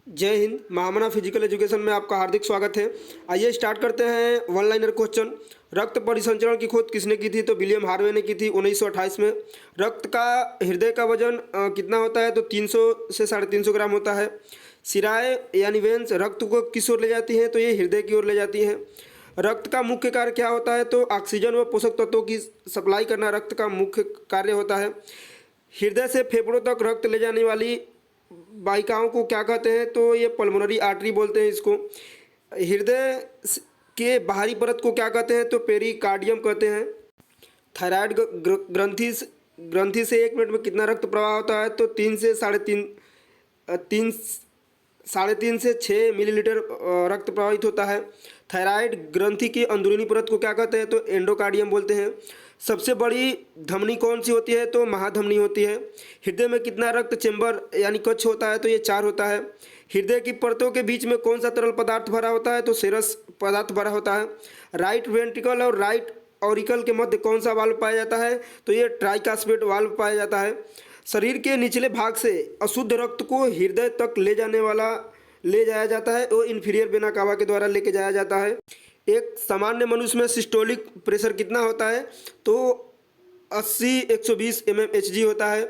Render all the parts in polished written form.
जय हिंद। महामना physical education में आपका हार्दिक स्वागत है। आइए स्टार्ट करते हैं वन लाइनर क्वेश्चन। रक्त परिसंचरण की खोज किसने की थी? तो विलियम हार्वे ने की थी 1928 में। रक्त का हृदय का वजन कितना होता है? तो 300 से 350 ग्राम होता है। सिराएं यानी वेन्स रक्त को किस ओर ले जाती हैं? तो ये हृदय की ओर ले जाती हैं। रक्त का मुख्य कार्य क्या होता है? तो ऑक्सीजन व पोषक तत्वों की सप्लाई करना रक्त का मुख्य कार्य होता है। हृदय से फेफड़ों तक रक्त ले जाने वाली वाहिकाओं को क्या कहते हैं? तो ये पल्मोनरी आर्टरी बोलते हैं इसको। हृदय के बाहरी परत को क्या कहते हैं? तो पेरिकार्डियम कहते हैं। थायराइड ग्रंथि से 1 मिनट में कितना रक्त प्रवाह होता है? तो 3 से 6 मिलीलीटर रक्त प्रवाहित होता है। थायराइड ग्रंथि की अंदरूनी परत को क्या कहते हैं? तो एंडोकार्डियम बोलते हैं। सबसे बड़ी धमनी कौन सी होती है? तो महाधमनी होती है। हृदय में कितना रक्त चेंबर यानी कक्ष होता है? तो ये 4 होता है। हृदय की परतों के बीच में कौन सा तरल पदार्थ भरा होता है? तो सेरस पदार्थ भरा होता है। राइट वेंट्रिकल और राइट ऑरिकल के मध्य कौन सा वाल्व पाया जाता है? तो ये ट्राइकास्पेट वाल्व पाया जाता है। शरीर के निचले भाग से अशुद्ध रक्त को हृदय तक ले जाया जाता है। वो इन्फीरियर वेना कावा के द्वारा लेके जाया जाता है। एक सामान्य मनुष्य में सिस्टोलिक प्रेशर कितना होता है? तो 80-120 mmHg होता है।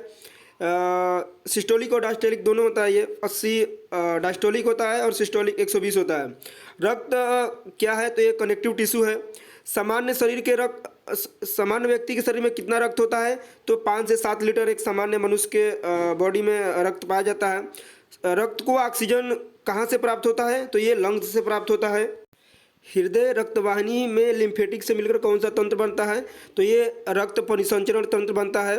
सिस्टोलिक और डायस्टोलिक दोनों होता है। ये 80 डायस्टोलिक होता है और सिस्टोलिक 120 होता है। रक्त क्या है? तो ये कनेक्टिव टिश्यू है। सामान्य व्यक्ति के शरीर में कितना रक्त होता है? तो 5 से 7 लीटर एक सामान्य मनुष्य के बॉडी में रक्त पाया जाता है। रक्त को ऑक्सीजन कहाँ से प्राप्त होता है? तो ये लंग्स से प्राप्त होता है। हृदय रक्तवाहिनी में लिम्फेटिक से मिलकर कौन सा तंत्र बनता है? तो ये रक्त परिसंचरण तंत्र बनता है।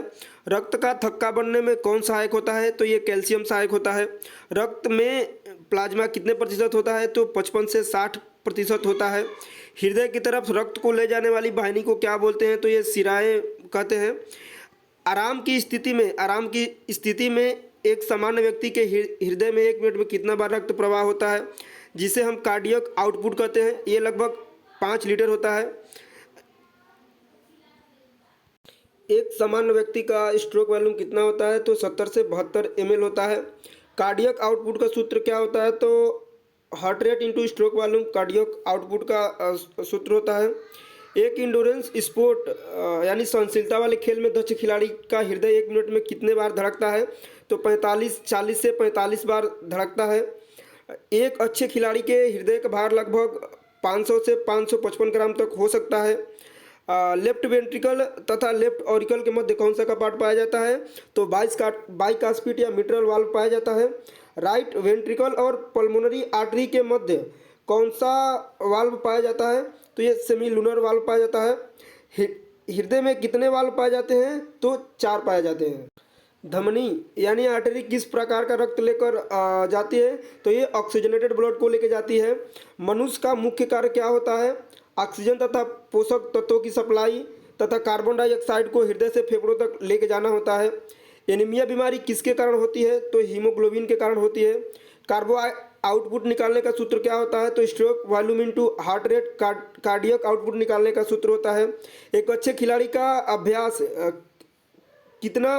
रक्त का थक्का बनने में कौन सहायक होता है? तो ये कैल्शियम सहायक होता है। रक्त में प्लाज्मा कितने प्रतिशत होता है? तो 55 से 60% होता है। हृदय की तरफ रक्त को ले जाने वाली वाहिनी को क्या बोलते हैं? तो ये सिराएं कहते हैं। आराम की स्थिति में एक सामान्य व्यक्ति के हृदय में 1 मिनट में कितना बार रक्त प्रवाह होता है, जिसे हम कार्डियक आउटपुट कहते हैं? ये लगभग 5 लीटर होता है। एक सामान्य व्यक्ति का स्ट्रोक वॉल्यूम कितना होता है? तो 70 से 72 ml होता है। कार्डियक आउटपुट का सूत्र क्या होता है? तो heart rate into stroke volume cardiac output का सूत्र होता है। एक इंडोरेंस स्पोर्ट यानी सहनशीलता वाले खेल में दक्ष खिलाड़ी का हृदय 1 मिनट में कितने बार धड़कता है? तो 40 से 45 बार धड़कता है। एक अच्छे खिलाड़ी के हृदय का भार लगभग 500 से 555 ग्राम तक हो सकता है। लेफ्ट वेंट्रिकल तथा लेफ्ट ऑरिकल के मध्य कौन सा कपाट पाया जाता है? तो बाइकास्पिड या मिट्रल वाल्व पाया जाता है। राइट वेंट्रिकल और पल्मोनरी आर्टरी के मध्य कौन सा वाल्व पाया जाता है? तो ये सेमी लूनर वाल्व पाया जाता है। हृदय में कितने वाल्व पाए जाते हैं? तो 4 पाए जाते हैं। धमनी यानी आर्टरी किस प्रकार का रक्त लेकर जाती है? तो ये ऑक्सीजनेटेड ब्लड को लेकर जाती है। मनुष्य का मुख्य कार्य क्या होता है? ऑक्सीजन तथा पोषक तत्वों की सप्लाई तथा कार्बन डाइऑक्साइड को हृदय से फेफड़ों तक लेके जाना होता है। एनीमिया बीमारी किसके कारण होती है? तो हीमोग्लोबिन के कारण होती है। कार्बो आउटपुट निकालने का सूत्र क्या होता है? तो stroke volume into heart rate cardiac output निकालने का सूत्र होता है। एक अच्छे खिलाड़ी का अभ्यास कितना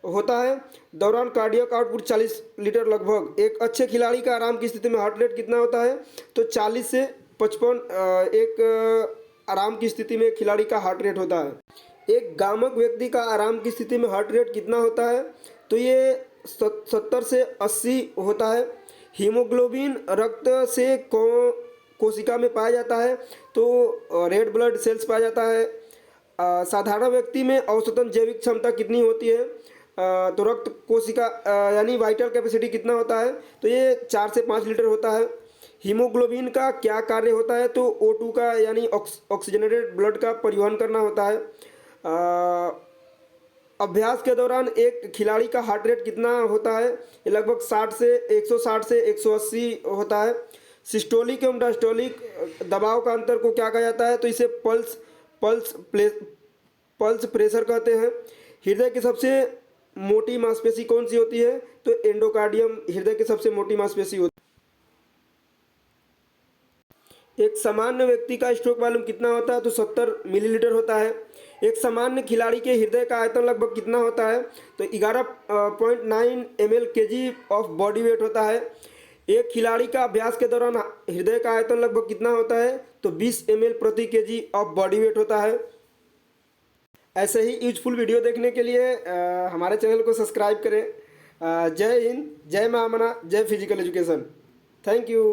होता है दौरान कार्डियक आउटपुट 40 लीटर लगभग। एक अच्छे खिलाड़ी का आराम की स्थिति में हार्ट रेट कितना होता है? तो 40 से 55 एक आराम की स्थिति में खिलाड़ी का हार्ट रेट होता है। एक गामक व्यक्ति का आराम की स्थिति में हार्ट रेट कितना होता है? तो ये 70 से 80 होता है। हीमोग्लोबिन रक्त से कोशिका में पाया जाता है, तो रेड ब्लड सेल्स पाया जाता है। साधारण व्यक्ति में औसतन जैविक क्षमता कितनी होती है? तो रक्त कोशिका यानी वाइटल कैपेसिटी कितना होता है? तो ये 4 से 5 लीटर होता है। हीमोग्लोबिन का क्या कार्य होता है? तो O2 का यानी ऑक्सीजनेटेड ब्लड का परिवहन करना होता है। अभ्यास के दौरान एक खिलाड़ी का हार्ट रेट कितना होता है? ये लगभग 160 से 180 होता है। सिस्टोलिक एवं डायस्टोलिक दबाव का अंतर को क्या कहा जाता है? तो इसे पल्स प्रेशर कहते हैं। हृदय की सबसे मोटी मांसपेशी कौन सी होती है? तो एंडोकार्डियम हृदय की सबसे मोटी मांसपेशी होती है। एक सामान्य व्यक्ति का स्ट्रोक वॉल्यूम कितना होता है? तो 70 मिलीलीटर होता है। एक सामान्य खिलाड़ी के हृदय का आयतन लगभग कितना होता है? तो 11.9 ml kg of body weight होता है। एक खिलाड़ी का अभ्यास के दौरान हृदय का आयतन लगभग कितना होता है? तो 20 ml प्रति kg ऑफ बॉडी वेट होता है। ऐसे ही यूजफुल वीडियो देखने के लिए हमारे चैनल को सब्सक्राइब करें। जय हिंद, जय महामना, जय फिजिकल एजुकेशन। Thank you.